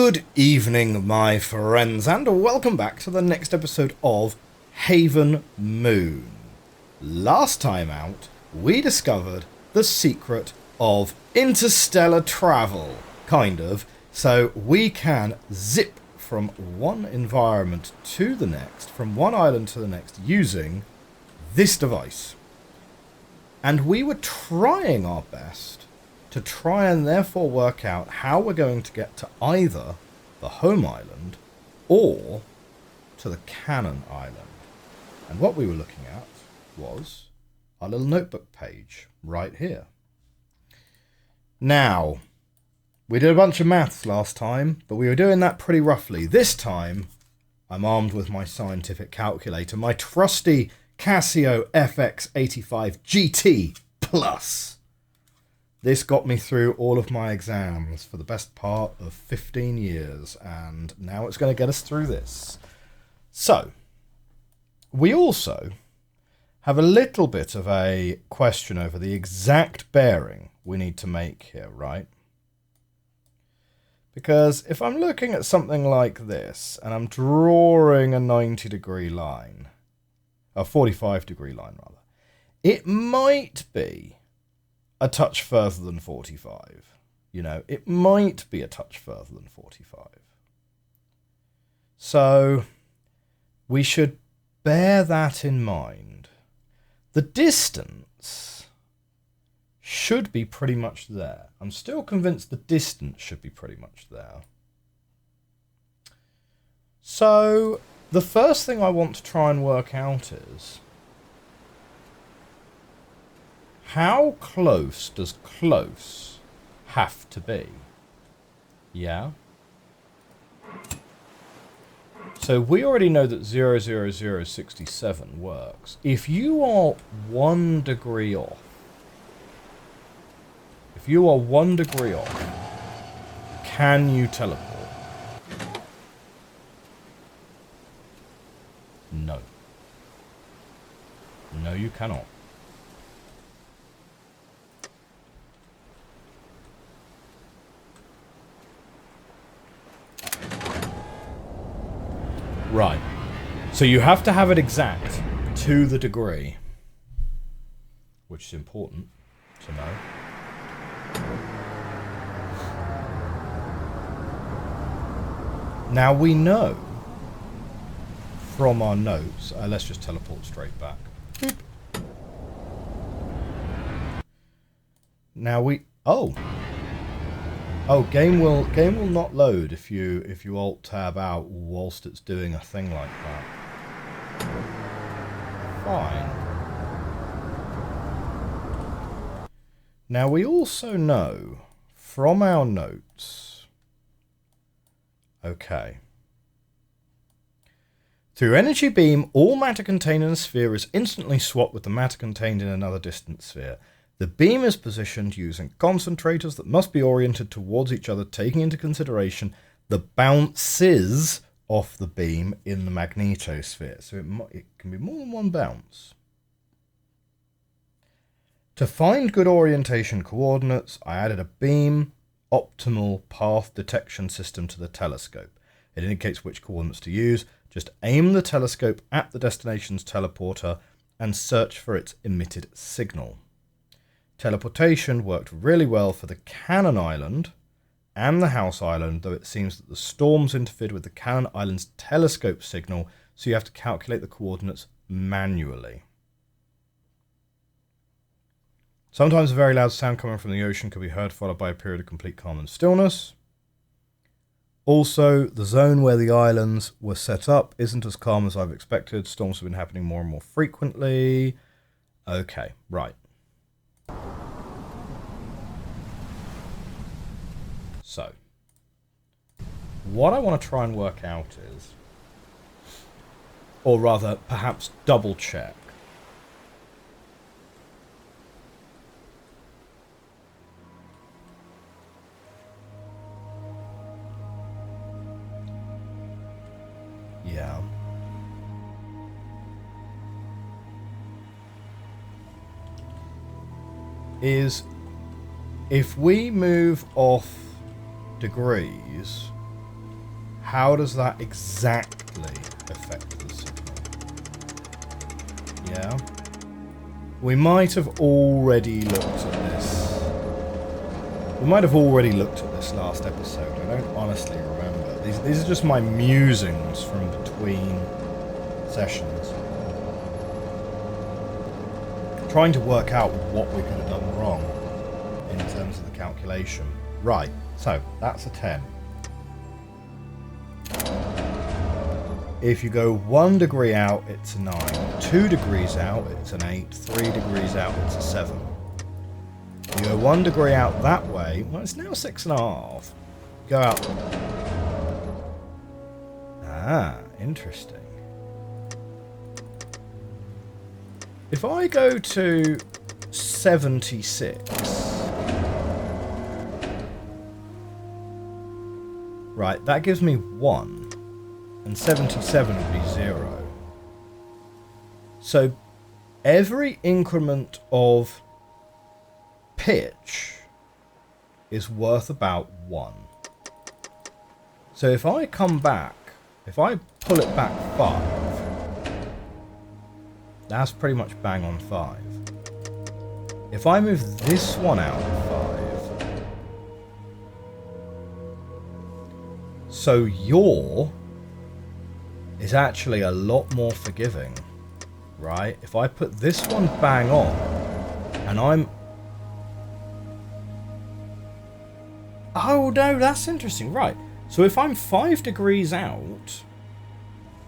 Good evening, my friends, and welcome back to the next episode of Haven Moon. Last time out, we discovered the secret of interstellar travel, kind of, so we can zip from one environment to the next, from one island to the next, using this device. And we were trying our best to try and therefore work out how we're going to get to either the home island or to the Cannon Island. And what we were looking at was our little notebook page right here. Now, we did a bunch of maths last time, but we were doing that pretty roughly. This time, I'm armed with my scientific calculator, my trusty Casio FX85 GT Plus. This got me through all of my exams for the best part of 15 years, and now it's going to get us through this. So, we also have a little bit of a question over the exact bearing we need to make here, right? Because if I'm looking at something like this, and I'm drawing a 90-degree line, a 45-degree line rather, it might be a touch further than 45. You know, it might be a touch further than 45. So, we should bear that in mind. The distance should be pretty much there. I'm still convinced the distance should be pretty much there. So, the first thing I want to try and work out is, how close does close have to be? Yeah? So we already know that 00067 works. If you are 1 degree off, can you teleport? No. No, you cannot. Right, so you have to have it exact to the degree, which is important to know. Now we know from our notes, let's just teleport straight back. Boop. Now game will not load if you alt tab out whilst it's doing a thing like that. Fine. Now we also know from our notes. Okay. Through energy beam, all matter contained in a sphere is instantly swapped with the matter contained in another distant sphere. The beam is positioned using concentrators that must be oriented towards each other, taking into consideration the bounces off the beam in the magnetosphere. So it can be more than one bounce. To find good orientation coordinates, I added a beam optimal path detection system to the telescope. It indicates which coordinates to use. Just aim the telescope at the destination's teleporter and search for its emitted signal. Teleportation worked really well for the Cannon Island and the House Island, though it seems that the storms interfered with the Cannon Island's telescope signal, so you have to calculate the coordinates manually. Sometimes a very loud sound coming from the ocean can be heard, followed by a period of complete calm and stillness. Also, the zone where the islands were set up isn't as calm as I've expected. Storms have been happening more and more frequently. Okay, right. So, what I want to try and work out is, or rather, perhaps double check, yeah, is if we move off degrees, how does that exactly affect the signal? Yeah. We might have already looked at this. We might have already looked at this last episode. I don't honestly remember. These are just my musings from between sessions. Trying to work out what we could have done wrong in terms of the calculation. Right, so that's a 10. If you go 1 degree out, it's a 9. 2 degrees out, it's an 8. 3 degrees out, it's a 7. You go 1 degree out that way, well, it's now 6.5. Go out. Ah, interesting. If I go to 76... Right, that gives me 1. And 77 would be 0. So every increment of pitch is worth about 1. So if I come back, if I pull it back 5, that's pretty much bang on 5. If I move this one out 5, so your is actually a lot more forgiving, right? If I put this one bang on, and I'm... Oh no, that's interesting, right. So if I'm 5 degrees out,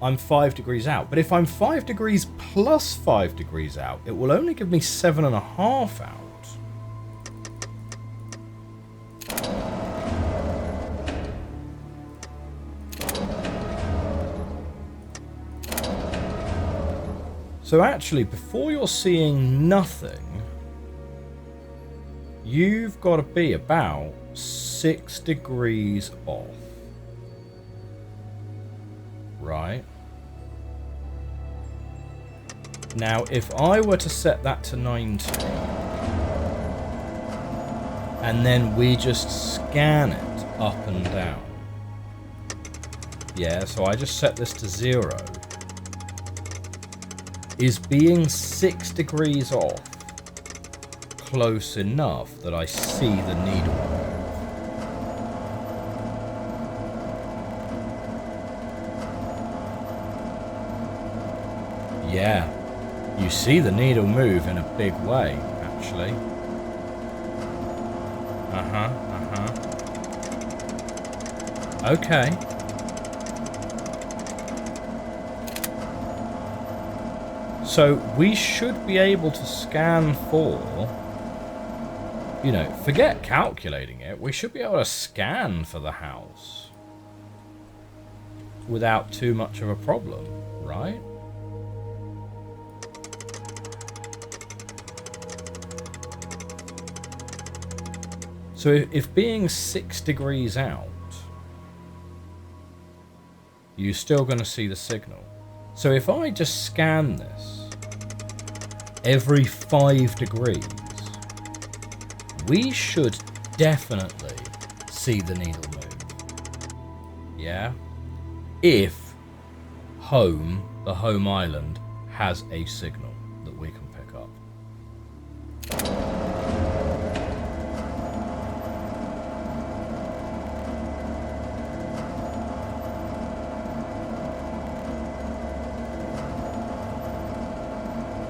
I'm 5 degrees out. But if I'm 5 degrees plus 5 degrees out, it will only give me 7.5 out. So actually, before you're seeing nothing, you've got to be about 6 degrees off. Right? Now, if I were to set that to 90, and then we just scan it up and down. Yeah, so I just set this to 0. Is being 6 degrees off close enough that I see the needle move? Yeah, you see the needle move in a big way, actually. Okay. So we should be able to scan for, you know, forget calculating it, we should be able to scan for the house without too much of a problem, right? So if being 6 degrees out, you're still going to see the signal. So if I just scan this every 5 degrees, we should definitely see the needle move. Yeah? If the home island, has a signal that we can pick up.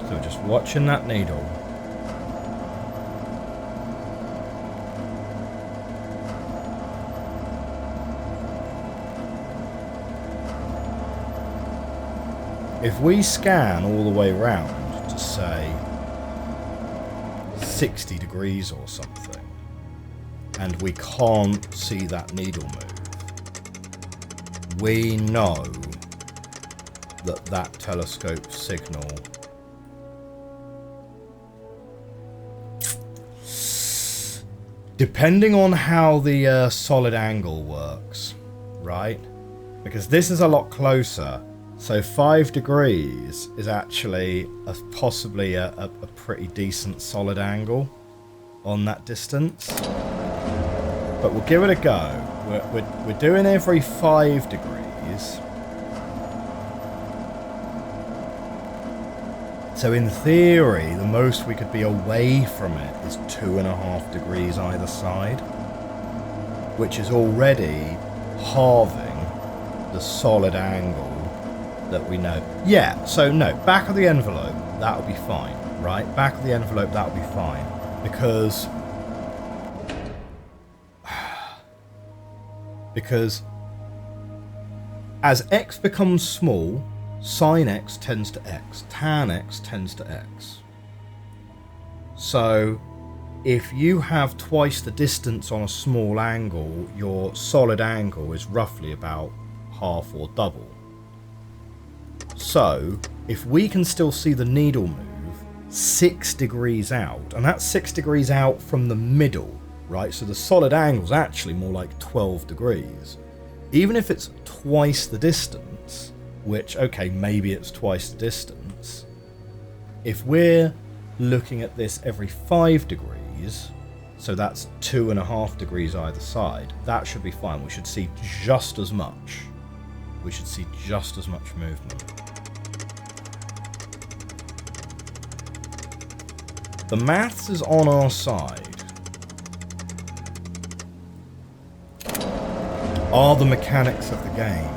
So just watching that needle. If we scan all the way around to say 60 degrees or something, and we can't see that needle move, we know that that telescope signal depending on how the solid angle works, right? Because this is a lot closer. So 5 degrees is actually possibly a pretty decent solid angle on that distance. But we'll give it a go. we're doing every 5 degrees. So in theory, the most we could be away from it is 2.5 degrees either side, which is already halving the solid angle that we know. Yeah, so no, back of the envelope, that'll be fine, right? Back of the envelope, that'll be fine, because as x becomes small, sine x tends to x, tan x tends to x. So if you have twice the distance on a small angle, your solid angle is roughly about half or double. So if we can still see the needle move 6 degrees out, and that's 6 degrees out from the middle, right? So the solid angle is actually more like 12 degrees. Even if it's twice the distance, which, okay, maybe it's twice the distance, if we're looking at this every 5 degrees, so that's 2.5 degrees either side, that should be fine. We should see just as much. We should see just as much movement. The maths is on our side. Are the mechanics of the game.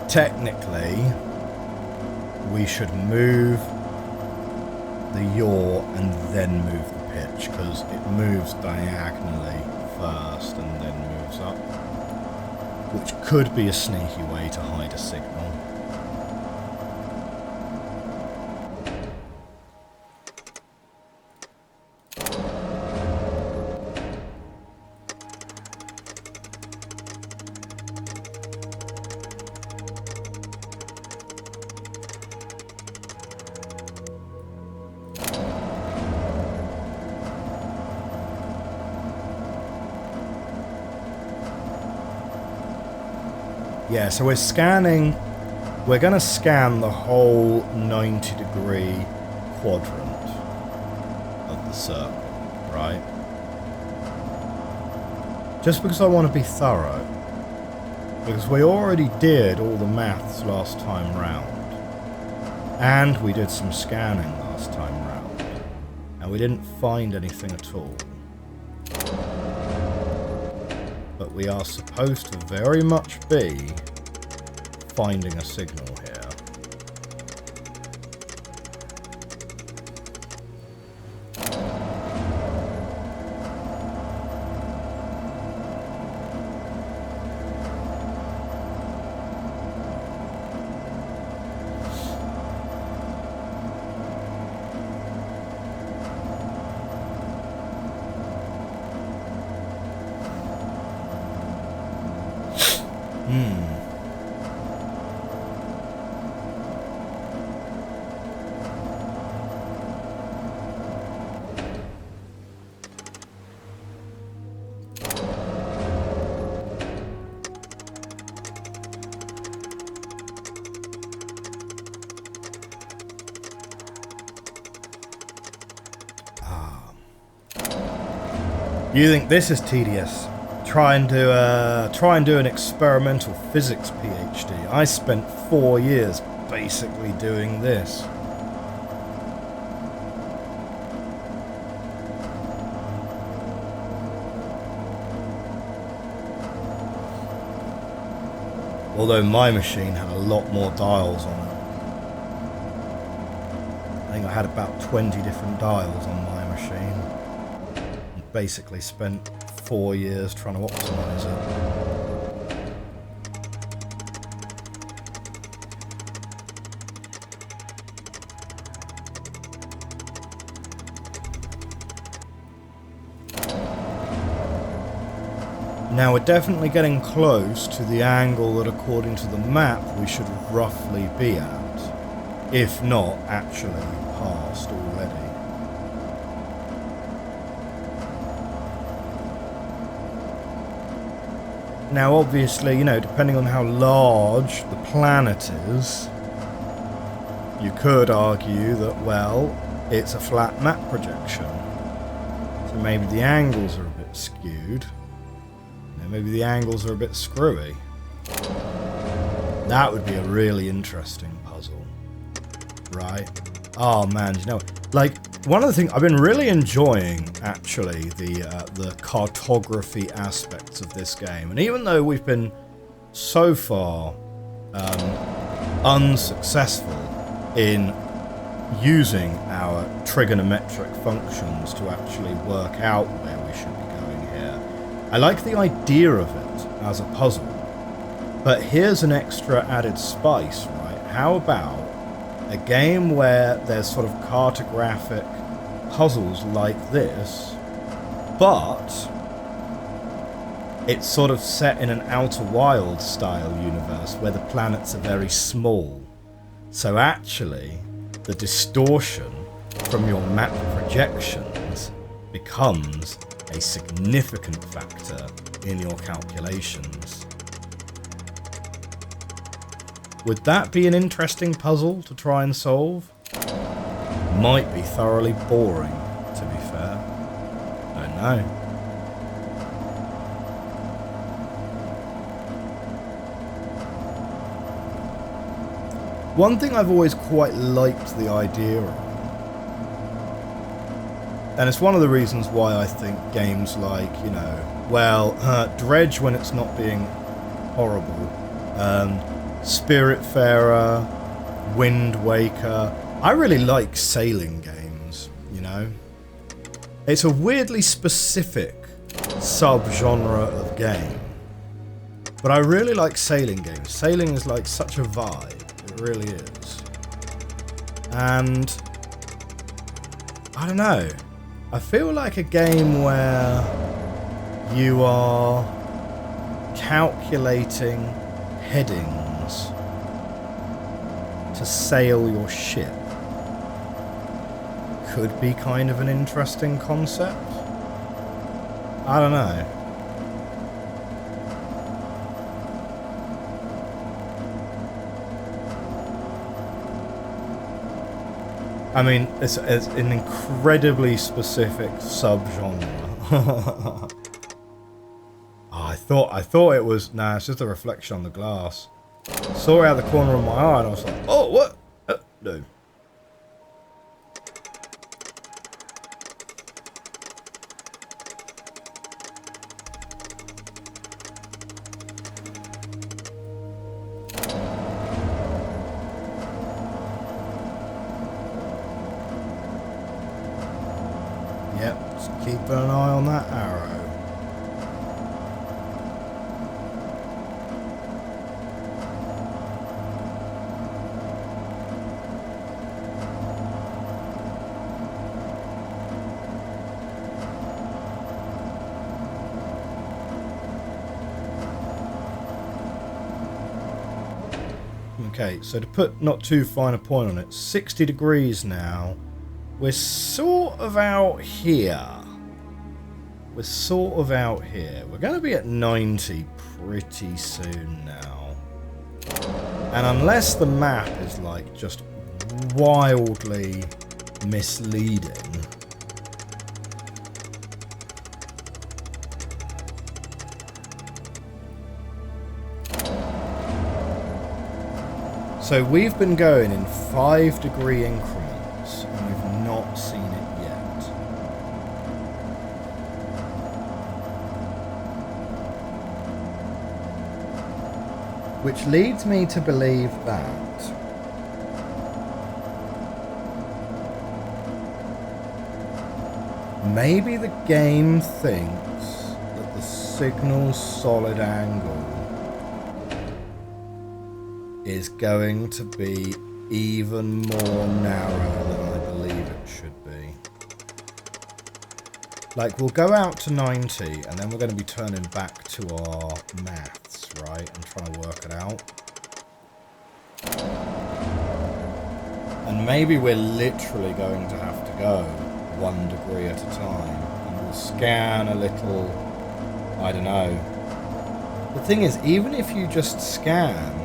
Technically, we should move the yaw and then move the pitch, because it moves diagonally first and then moves up, which could be a sneaky way to hide a signal. Yeah, so we're going to scan the whole 90-degree quadrant of the circle, right? Just because I want to be thorough. Because we already did all the maths last time round. And we did some scanning last time round. And we didn't find anything at all. But we are supposed to very much be finding a signal here. You think this is tedious? Try and do an experimental physics PhD. I spent 4 years basically doing this. Although my machine had a lot more dials on it. I think I had about 20 different dials on my machine. Basically spent 4 years trying to optimize it. Now we're definitely getting close to the angle that, according to the map, we should roughly be at, if not actually past already. Now obviously, you know, depending on how large the planet is, you could argue that, well, it's a flat map projection. So maybe the angles are a bit skewed. Maybe the angles are a bit screwy. That would be a really interesting puzzle. Right? Oh man, you know, like, one of the things I've been really enjoying, actually, the cartography aspects of this game. And even though we've been so far unsuccessful in using our trigonometric functions to actually work out where we should be going here, I like the idea of it as a puzzle. But here's an extra added spice, right? How about a game where there's sort of cartographic puzzles like this, but it's sort of set in an Outer Wilds style universe where the planets are very small. So actually, the distortion from your map projections becomes a significant factor in your calculations. Would that be an interesting puzzle to try and solve? Might be thoroughly boring, to be fair. Don't know. One thing I've always quite liked the idea of, and it's one of the reasons why I think games like, you know, well, Dredge when it's not being horrible, Spiritfarer, Wind Waker. I really like sailing games, you know. It's a weirdly specific sub-genre of game. But I really like sailing games. Sailing is like such a vibe. It really is. And I don't know. I feel like a game where you are calculating headings to sail your ship could be kind of an interesting concept. I don't know. I mean, it's an incredibly specific subgenre. Oh, I thought it was. Nah, it's just a reflection on the glass. Saw it out the corner of my eye, and I was like, "Oh, what? No." Yep, just keep an eye on that arrow. Okay, so to put not too fine a point on it, 60 degrees now. We're sort of out here. We're sort of out here. We're going to be at 90 pretty soon now. And unless the map is like just wildly misleading, so we've been going in 5-degree increments, and we've not seen it yet. Which leads me to believe that maybe the game thinks that the signal's solid angle is going to be even more narrow than I believe it should be. Like, we'll go out to 90 and then we're going to be turning back to our maths, right? And trying to work it out. And maybe we're literally going to have to go 1 degree at a time. And we'll scan a little, I don't know. The thing is, even if you just scan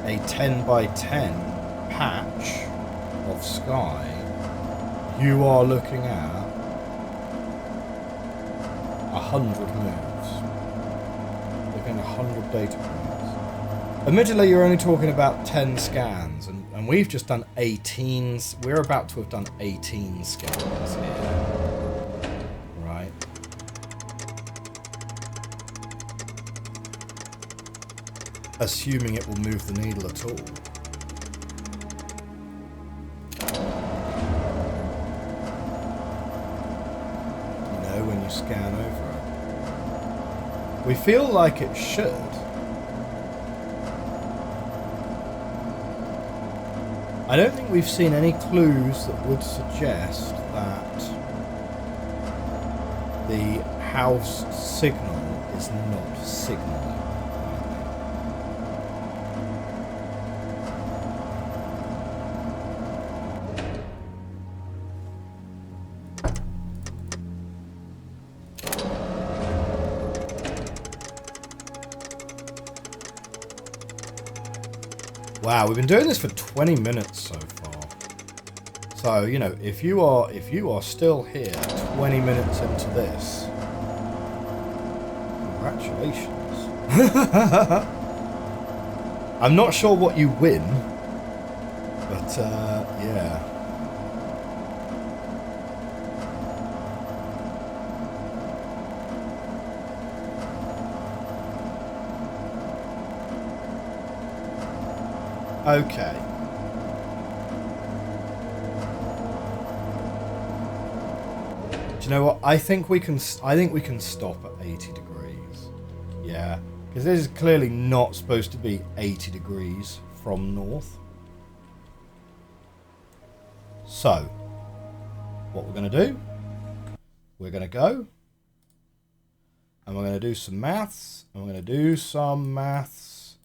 a 10 by 10 patch of sky, you are looking at 100 moves. Looking at 100 data points. Admittedly, you're only talking about 10 scans, and we've just done 18. We're about to have done 18 scans here. Right. Assuming it will move the needle at all. When you scan over it. We feel like it should. I don't think we've seen any clues that would suggest that the house signal is not signaling. Wow, we've been doing this for 20 minutes so far. So, you know, if you are still here 20 minutes into this, congratulations. I'm not sure what you win, but yeah. Okay. Do you know what? I think we can stop at 80 degrees. Yeah, because this is clearly not supposed to be 80 degrees from north. So, what we're going to do? We're going to go, and we're going to do some maths, and we're going to do some maths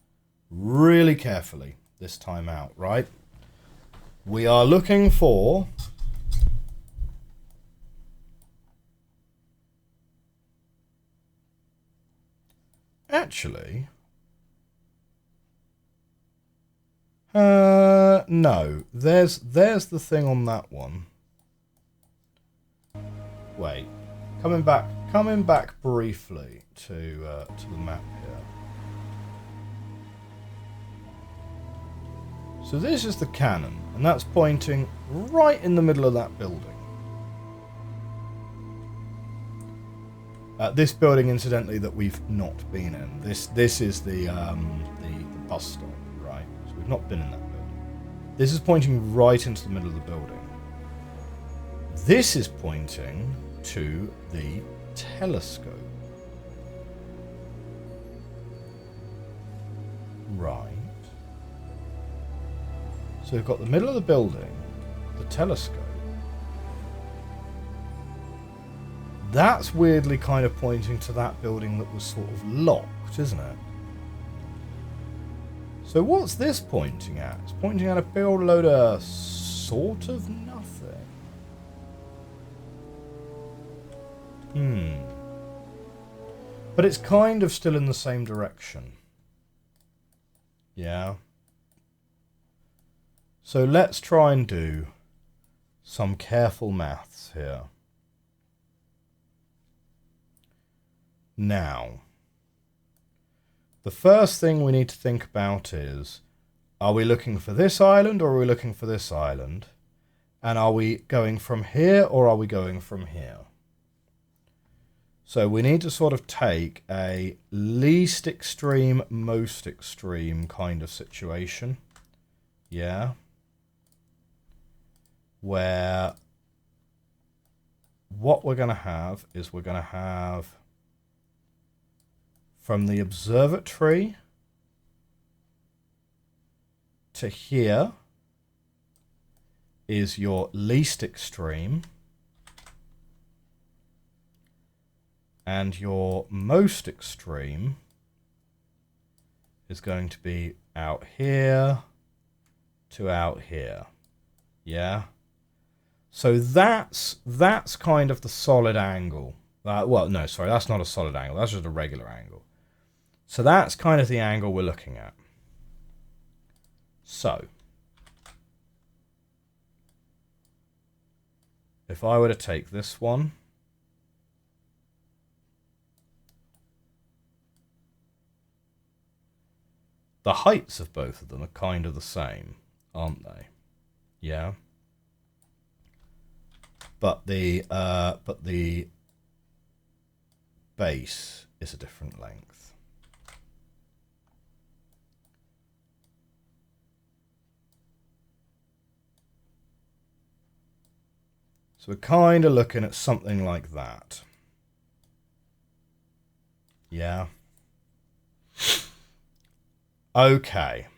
really carefully this time out, right? We are looking for actually no, there's the thing on that one. Wait, coming back briefly to the map here. So this is the cannon, and that's pointing right in the middle of that building. This building, incidentally, that we've not been in. This is the bus stop, right? So we've not been in that building. This is pointing right into the middle of the building. This is pointing to the telescope. Right. So we've got the middle of the building, the telescope. That's weirdly kind of pointing to that building that was sort of locked, isn't it? So what's this pointing at? It's pointing at a big old load of sort of nothing. But it's kind of still in the same direction. Yeah. So let's try and do some careful maths here. Now, the first thing we need to think about is, are we looking for this island or are we looking for this island? And are we going from here or are we going from here? So we need to sort of take a least extreme, most extreme kind of situation. Yeah. Where what we're going to have is we're going to have from the observatory to here is your least extreme, and your most extreme is going to be out here to out here. Yeah. So that's kind of the solid angle. Well, no, sorry, that's not a solid angle. That's just a regular angle. So that's kind of the angle we're looking at. So if I were to take this one, the heights of both of them are kind of the same, aren't they? Yeah. But the base is a different length. So we're kind of looking at something like that. Yeah. Okay.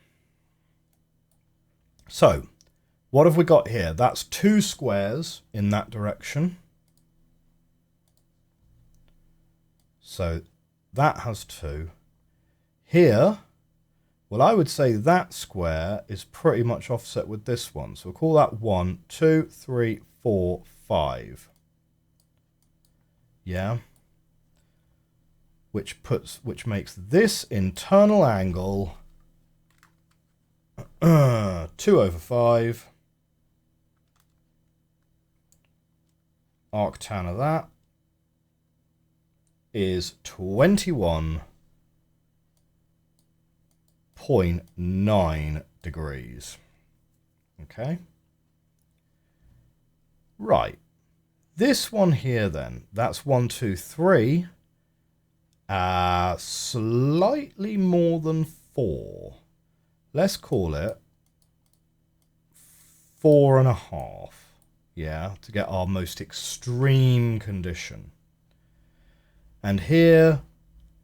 So, what have we got here? That's 2 squares in that direction. So that has 2. Here, well, I would say that square is pretty much offset with this one. So we'll call that 1, 2, 3, 4, 5. Yeah. Which makes this internal angle 2/5. Arctan of that is 21.9 degrees. Okay. Right. This one here then, that's 1, 2, 3. Slightly more than 4. Let's call it 4.5. Yeah, to get our most extreme condition. And here,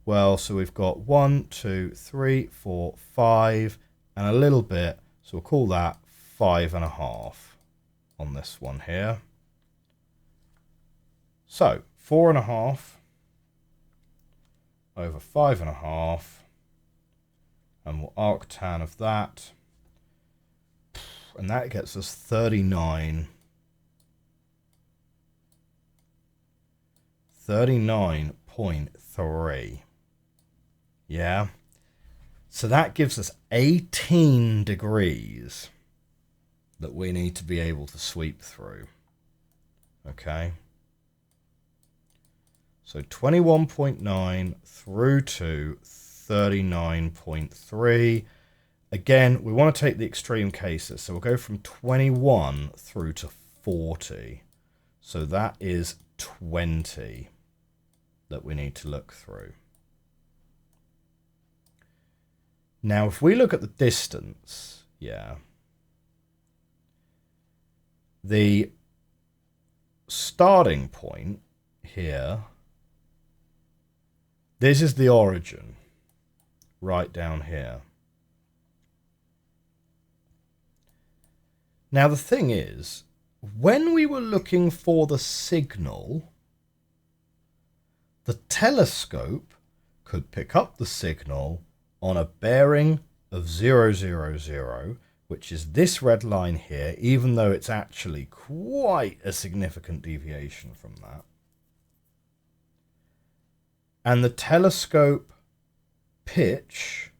well, so we've got 1, 2, 3, 4, 5, and a little bit. So we'll call that 5.5 on this one here. So 4.5 over 5.5, and we'll arctan of that, and that gets us 39.3. Yeah. So that gives us 18 degrees that we need to be able to sweep through. Okay. So 21.9 through to 39.3. Again, we want to take the extreme cases. So we'll go from 21 through to 40. So that is 20 that we need to look through. Now, if we look at the distance, yeah, the starting point here, this is the origin, right down here. Now, the thing is, when we were looking for the signal, the telescope could pick up the signal on a bearing of 0, 0, 0, which is this red line here, even though it's actually quite a significant deviation from that. And the telescope pitch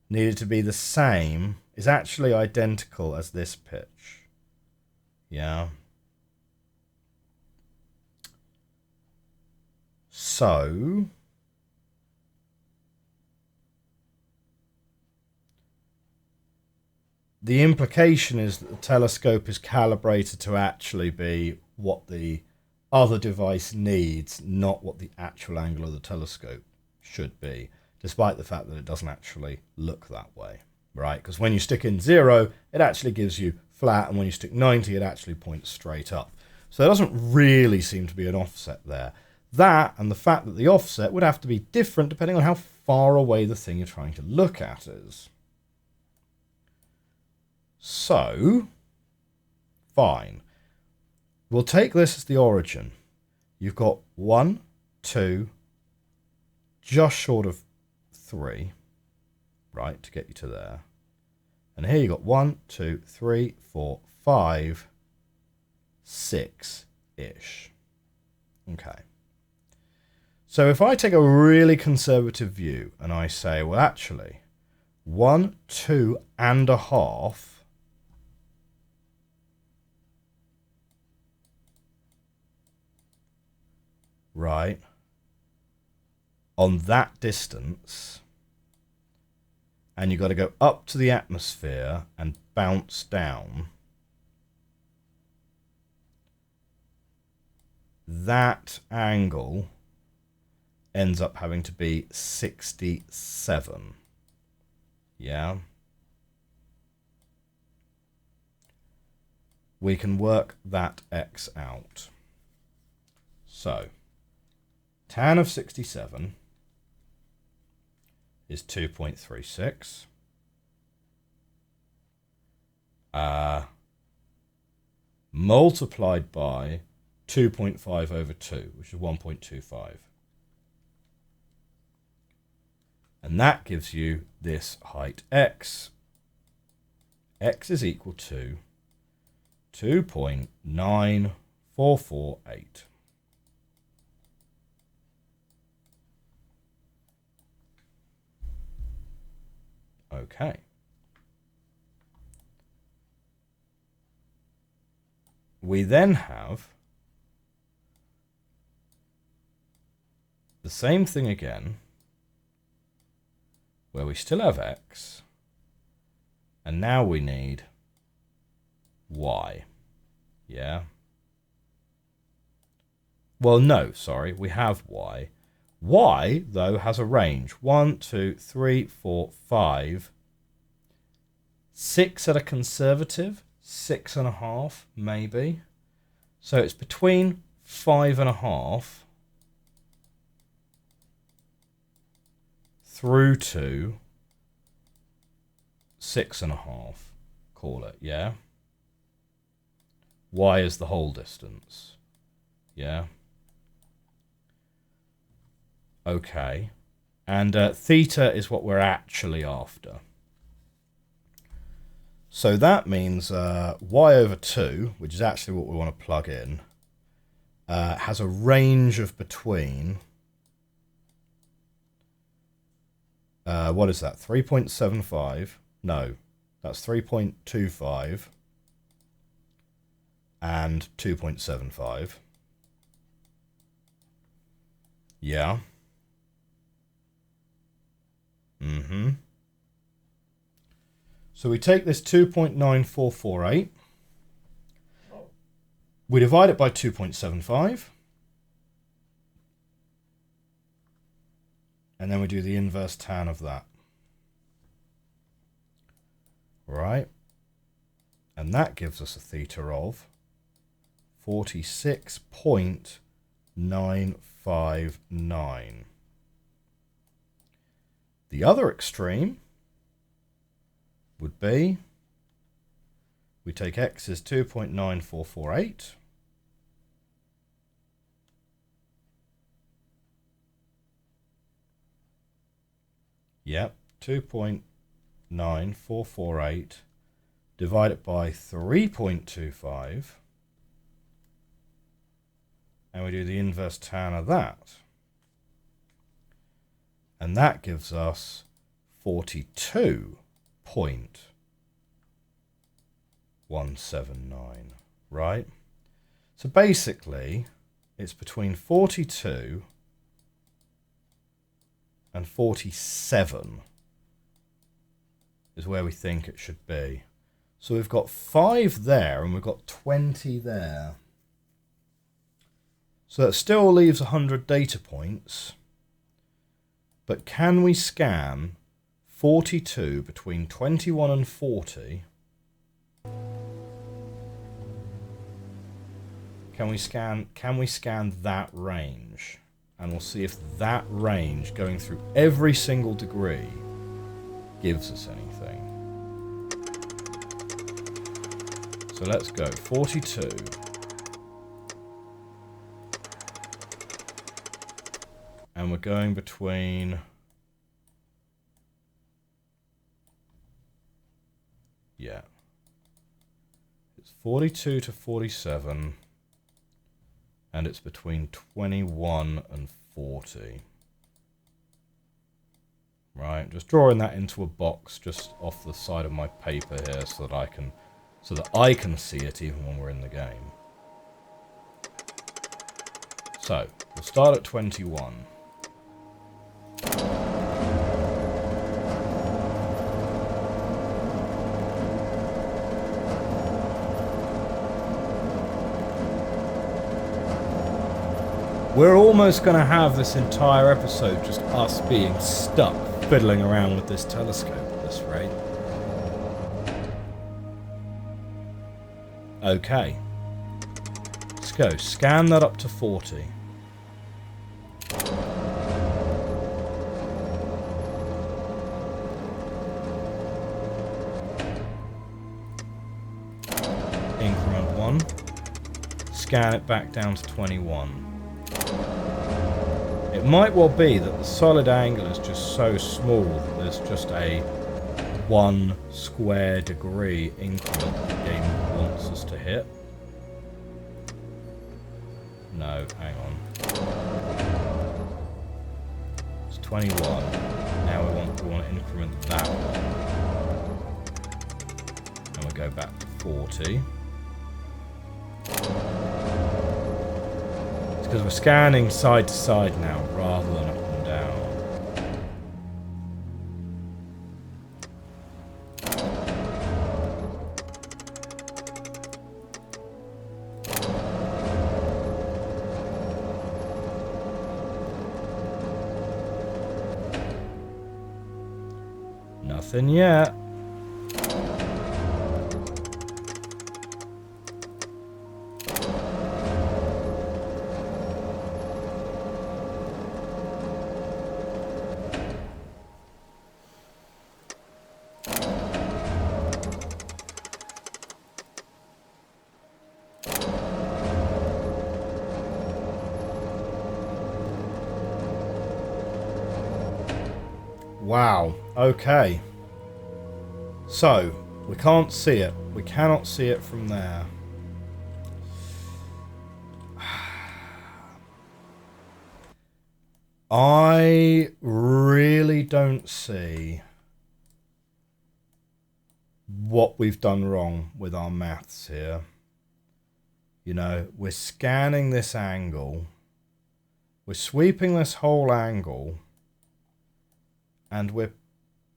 needed to be the same, is actually identical as this pitch. Yeah. So the implication is that the telescope is calibrated to actually be what the other device needs, not what the actual angle of the telescope should be, despite the fact that it doesn't actually look that way, right? Because when you stick in 0, it actually gives you flat, and when you stick 90, it actually points straight up. So there doesn't really seem to be an offset there. That, and the fact that the offset would have to be different depending on how far away the thing you're trying to look at is. So, fine. We'll take this as the origin. You've got 1, 2, just short of 3, right, to get you to there. And here you've got 1, 2, 3, 4, 5, 6-ish. Okay. So if I take a really conservative view and I say, well, actually, 1, 2.5 right, on that distance, and you've got to go up to the atmosphere and bounce down, that angle ends up having to be 67. Yeah. We can work that x out. So, tan of 67 is 2.36. Multiplied by 2.5 over 2, which is 1.25. And that gives you this height x. X is equal to 2.9448. Okay. We then have the same thing again, where we still have x, and now we need y. Yeah. Well, no, sorry, we have y. Y, though, has a range. 1, 2, 3, 4, 5. 6 at a conservative. 6.5, maybe. So it's between 5.5 through to 6.5, call it, yeah? Y is the whole distance, yeah? Okay, and theta is what we're actually after. So that means y over 2, which is actually what we want to plug in, has a range of between, what is that, 3.75? No, that's 3.25 and 2.75. Yeah. Mm-hmm. So we take this 2.9448, we divide it by 2.75, and then we do the inverse tan of that. Right? And that gives us a theta of 46.959. The other extreme would be, we take x is 2.9448, yep, 2.9448, divide it by 3.25, and we do the inverse tan of that. And that gives us 42.179, right? So basically, it's between 42 and 47 is where we think it should be. So we've got 5 there and we've got 20 there. So that still leaves 100 data points. But can we scan 42 between 21 and 40? Can we scan that range? And we'll see if that range going through every single degree gives us anything. So let's go 42. And we're going between, yeah, it's 42 to 47, and it's between 21 and 40. Right, just drawing that into a box just off the side of my paper here so that I can see it even when we're in the game. So, we'll start at 21. We're almost going to have this entire episode just us being stuck fiddling around with this telescope at this rate. Okay. Let's go. Scan that up to 40. Increment 1. Scan it back down to 21. It might well be that the solid angle is just so small that there's just a 1 square degree increment the game wants us to hit. No, hang on. It's 21. Now we want to increment that one. And we'll go back to 40. Because we're scanning side to side now rather than up and down. Nothing yet. Wow, okay. So, we can't see it. We cannot see it from there. I really don't see what we've done wrong with our maths here. You know, we're scanning this angle. We're sweeping this whole angle. And we're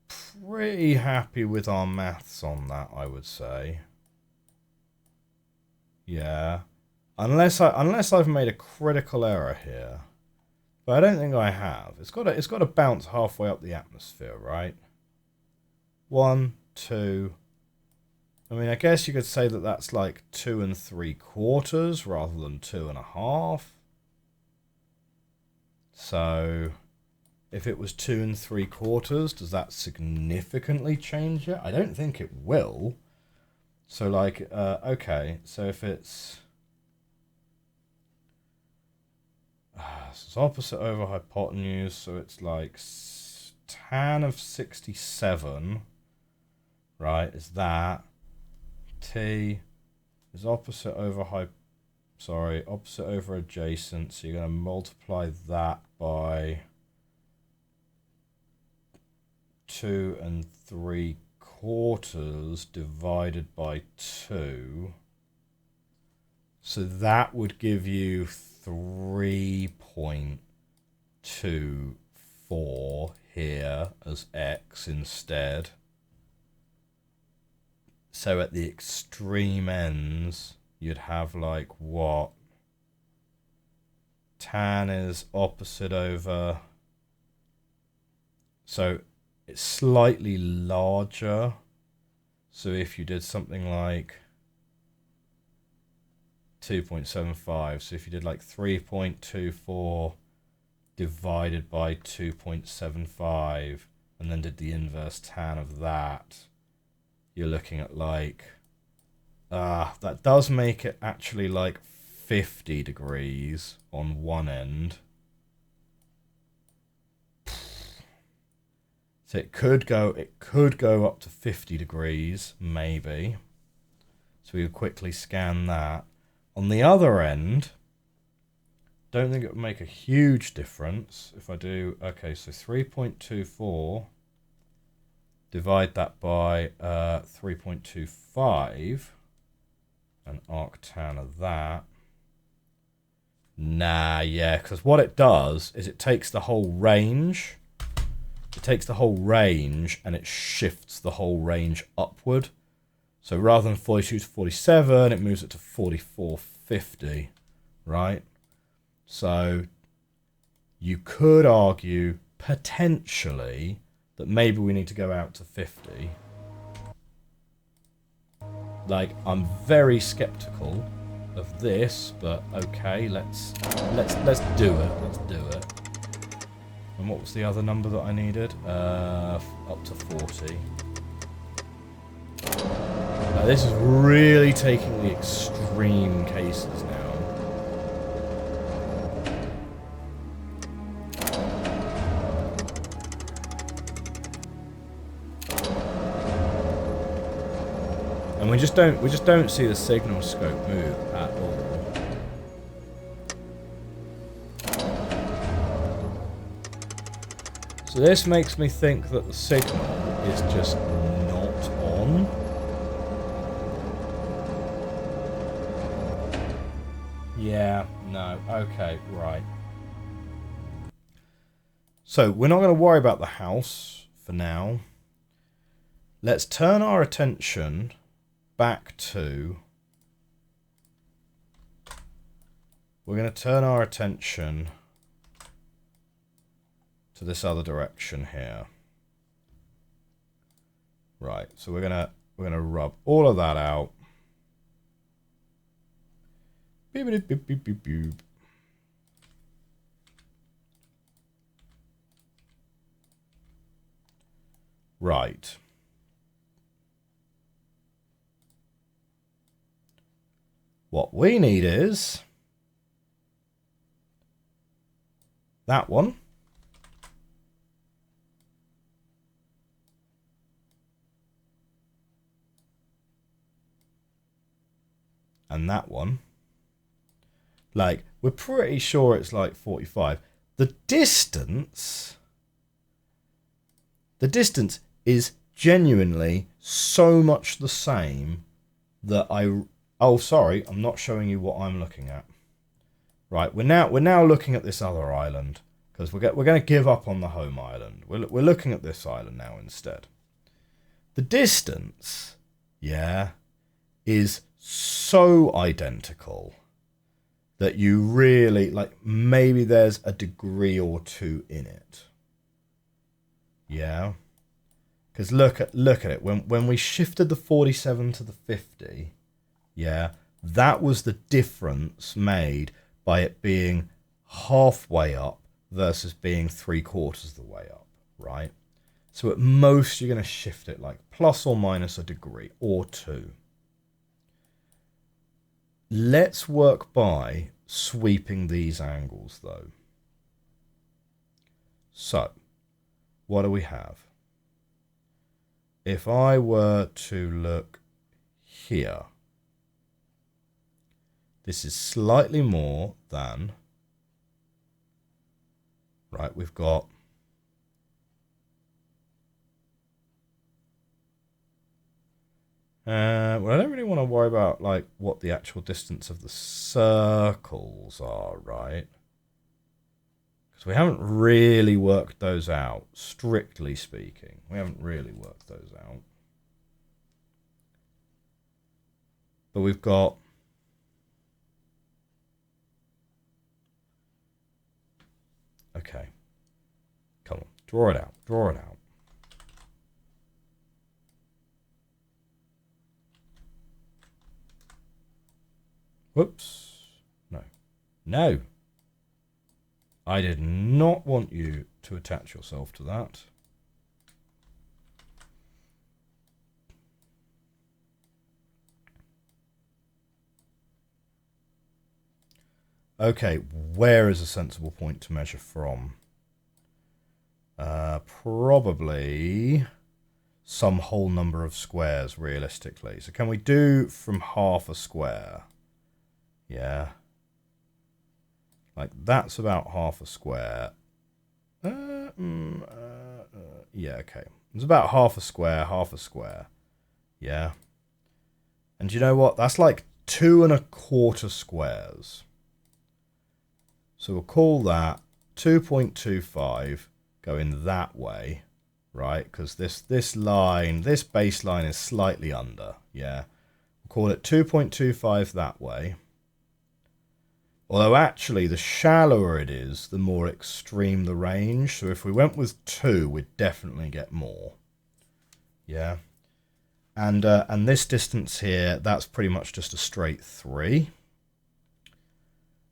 pretty happy with our maths on that, I would say. Yeah. Unless I've made a critical error here. But I don't think I have. It's got to bounce halfway up the atmosphere, right? 1, 2. I mean, I guess you could say that that's like 2 3/4 rather than 2 1/2. So if it was 2 3/4, does that significantly change it? I don't think it will. So like, okay, so if it's it's opposite over hypotenuse, so it's like tan of 67, right? Is that T is opposite over opposite over adjacent, so you're going to multiply that by 2 3/4 divided by 2. So that would give you 3.24 here as x instead. So at the extreme ends, you'd have like what? Tan is opposite over. So it's slightly larger. So if you did something like 2.75, so if you did like 3.24 divided by 2.75 and then did the inverse tan of that, you're looking at like that does make it actually like 50 degrees on one end. So it could go up to 50 degrees, maybe. So we would quickly scan that. On the other end, don't think it would make a huge difference if I do, okay, so 3.24, divide that by 3.25, an arctan of that. Nah, yeah, because what it does is it takes the whole range. It takes the whole range and it shifts the whole range upward. So rather than 42 to 47, it moves it to 44, 50, right? So you could argue potentially that maybe we need to go out to 50. Like, I'm very skeptical of this, but okay, let's do it. Let's do it. And what was the other number that I needed? Up to 40. Now, this is really taking the extreme cases now. And we just don't see the signal scope move at all. So this makes me think that the signal is just not on. Yeah, no, okay, right. So we're not going to worry about the house for now. Let's turn our attention back to... We're going to turn our attention to this other direction here. Right, so we're gonna rub all of that out. Beep, beep, beep, beep, beep, beep. Right. What we need is that one. And that one. Like, we're pretty sure it's like 45. The distance is genuinely so much the same that oh, sorry, I'm not showing you what I'm looking at. Right, we're now looking at this other island because we're going to give up on the home island. We're looking at this island now instead. The distance, yeah, is so identical that you really, like, maybe there's a degree or two in it. Yeah. Because look at it. When we shifted the 47 to the 50, yeah, that was the difference made by it being halfway up versus being 3/4 of the way up, right? So at most you're going to shift it like plus or minus a degree or two. Let's work by sweeping these angles, though. So, what do we have? If I were to look here, this is slightly more than, right, we've got well, I don't really want to worry about like what the actual distance of the circles are, right? Because we haven't really worked those out, strictly speaking. We haven't really worked those out. But we've got okay. Come on, draw it out. Draw it out. Whoops. No. No. I did not want you to attach yourself to that. Okay, where is a sensible point to measure from? Probably some whole number of squares, realistically. So can we do from half a square? Yeah. Like, that's about half a square. Yeah, okay. It's about half a square. Yeah. And you know what? That's like 2 1/4 squares. So we'll call that 2.25 going that way, right? Because this baseline is slightly under, yeah. We'll call it 2.25 that way. Although actually, the shallower it is, the more extreme the range. So if we went with 2, we'd definitely get more. Yeah. And this distance here, that's pretty much just a straight 3.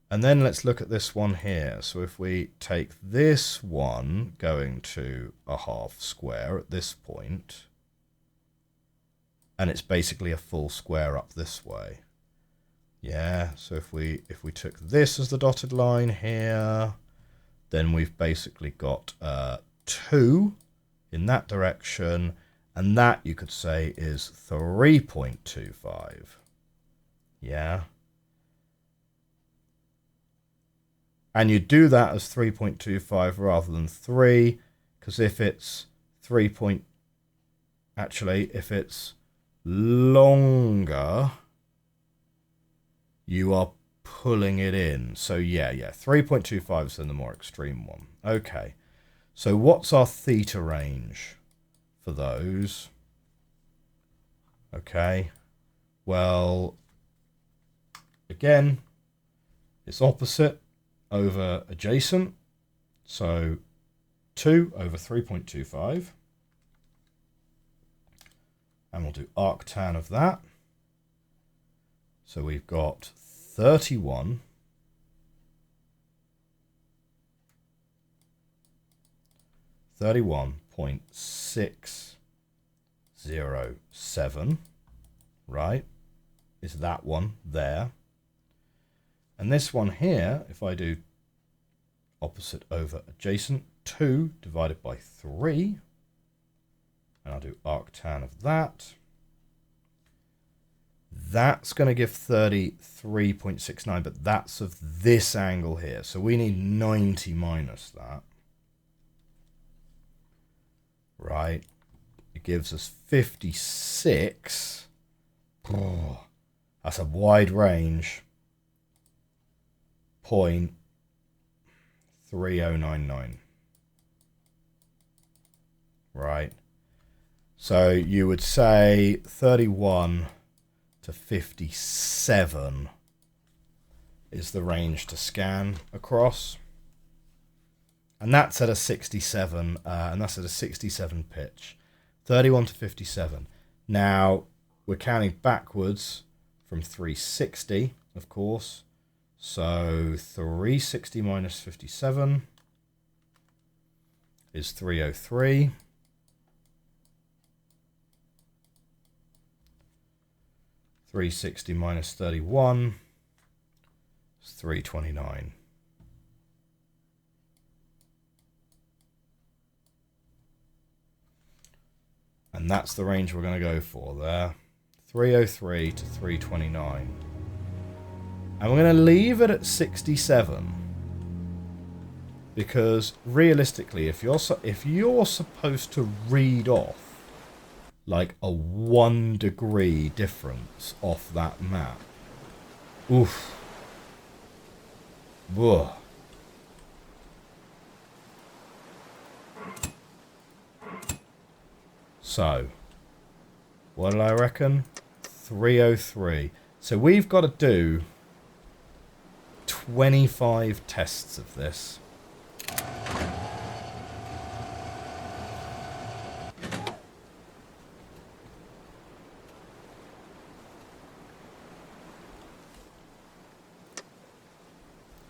And then let's look at this one here. So if we take this one going to a half square at this point, and it's basically a full square up this way. Yeah, so if we took this as the dotted line here, then we've basically got 2 in that direction, and that you could say is 3.25. Yeah. And you do that as 3.25 rather than 3, because if it's if it's longer, you are pulling it in. So yeah, 3.25 is then the more extreme one. Okay, so what's our theta range for those? Okay, well, again, it's opposite over adjacent. So 2 over 3.25. And we'll do arctan of that. So we've got 31 31.607, right, is that one there. And this one here, if I do opposite over adjacent, 2 divided by 3, and I'll do arctan of that, that's going to give 33.69, but that's of this angle here. So we need 90 minus that. Right. It gives us 56. Oh, that's a wide range. 0.3099. Right. So you would say 31 to 57 is the range to scan across. And that's at a 67, and that's at a 67 pitch. 31 to 57. Now, we're counting backwards from 360, of course. So 360 minus 57 is 303. 360 minus 31 is 329. And that's the range we're going to go for there. 303 to 329. And we're going to leave it at 67. Because realistically, if you're supposed to read off like a 1 degree difference off that map, oof. Whoa. So, what did I reckon? 303. So we've got to do 25 tests of this.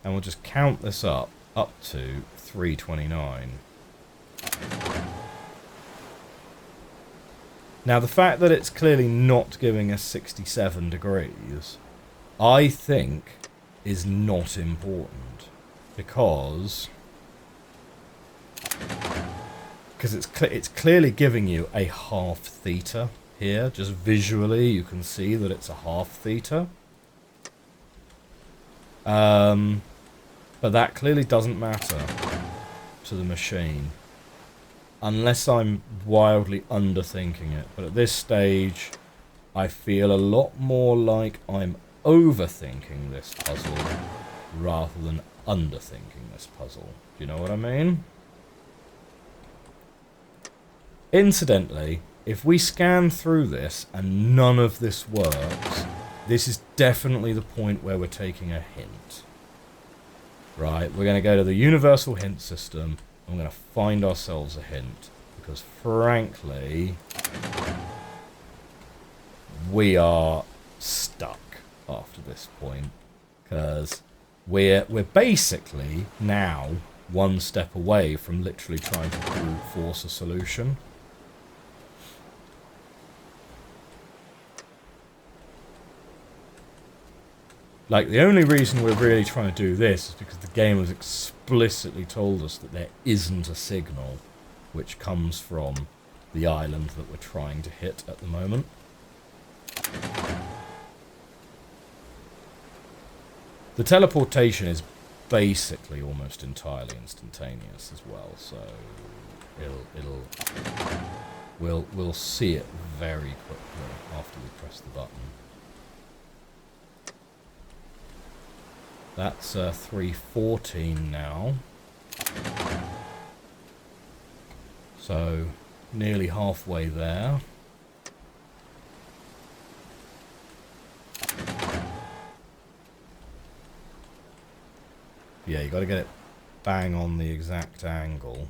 And we'll just count this up to 329. Now, the fact that it's clearly not giving us 67 degrees, I think, is not important. Because it's clearly giving you a half theta here. Just visually, you can see that it's a half theta. But that clearly doesn't matter to the machine. Unless I'm wildly underthinking it. But at this stage, I feel a lot more like I'm overthinking this puzzle rather than underthinking this puzzle. Do you know what I mean? Incidentally, if we scan through this and none of this works, this is definitely the point where we're taking a hint. Right, we're going to go to the universal hint system, and we're going to find ourselves a hint. Because frankly, we are stuck after this point. Because we're basically now one step away from literally trying to brute force a solution. Like, the only reason we're really trying to do this is because the game has explicitly told us that there isn't a signal which comes from the island that we're trying to hit at the moment. The teleportation is basically almost entirely instantaneous as well, so we'll see it very quickly after we press the button. That's 3:14 now. So, nearly halfway there. Yeah, you got to get it bang on the exact angle.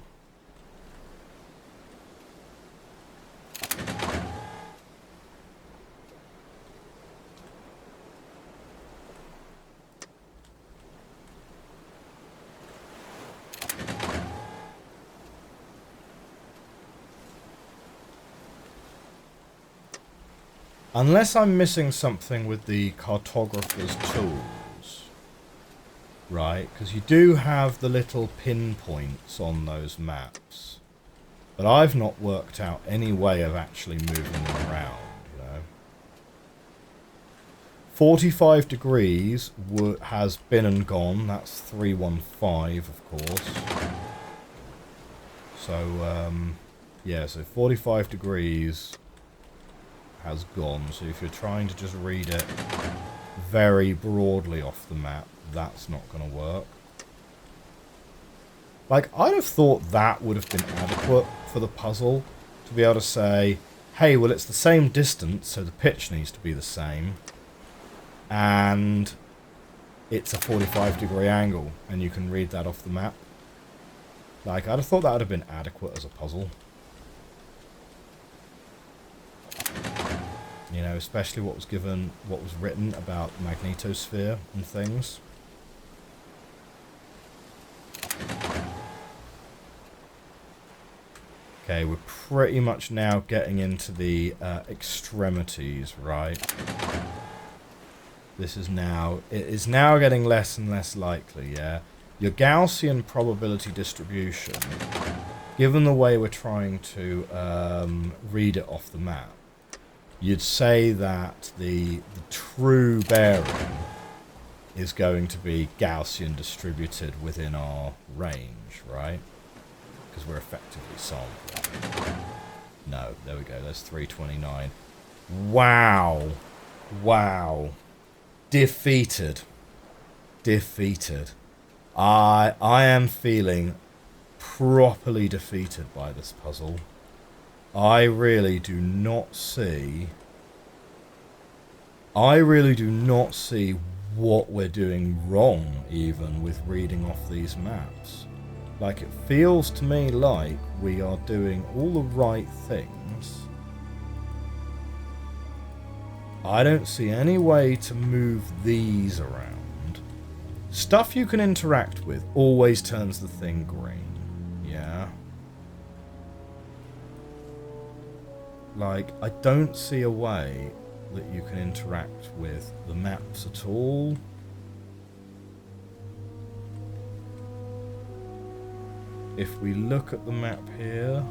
Unless I'm missing something with the cartographer's tools. Right, because you do have the little pinpoints on those maps. But I've not worked out any way of actually moving them around, you know. 45 degrees has been and gone. That's 315, of course. So, yeah, so 45 degrees has gone. So if you're trying to just read it very broadly off the map, that's not going to work. Like, I'd have thought that would have been adequate for the puzzle, to be able to say, hey, well, it's the same distance, so the pitch needs to be the same, and it's a 45-degree angle, and you can read that off the map. Like, I'd have thought that would have been adequate as a puzzle. You know, especially what was written about the magnetosphere and things. Okay, we're pretty much now getting into the extremities, right? It is now getting less and less likely, yeah? Your Gaussian probability distribution, given the way we're trying to read it off the map, you'd say that the true bearing is going to be Gaussian distributed within our range, right? Because we're effectively sampling. No, there we go, that's 329. Wow. Wow. Defeated. I am feeling properly defeated by this puzzle. I really do not see what we're doing wrong, even with reading off these maps. Like, it feels to me like we are doing all the right things. I don't see any way to move these around. Stuff you can interact with always turns the thing green. Yeah. Like, I don't see a way that you can interact with the maps at all. If we look at the map here,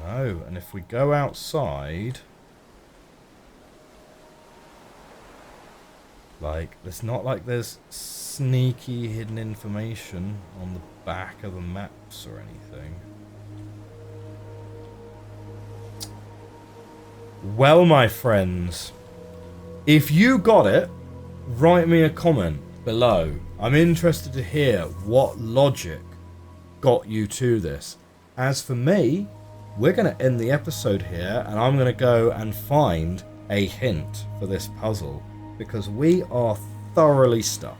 no, and if we go outside, like, it's not like there's sneaky hidden information on the back of the maps or anything. Well, my friends, if you got it, write me a comment below. I'm interested to hear what logic got you to this. As for me, we're going to end the episode here, and I'm going to go and find a hint for this puzzle, because we are thoroughly stuck,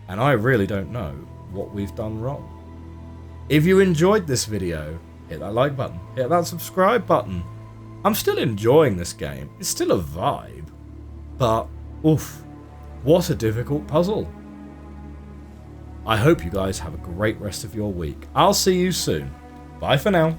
and I really don't know what we've done wrong. If you enjoyed this video, hit that like button, hit that subscribe button. I'm still enjoying this game. It's still a vibe, but oof, what a difficult puzzle. I hope you guys have a great rest of your week. I'll see you soon. Bye for now.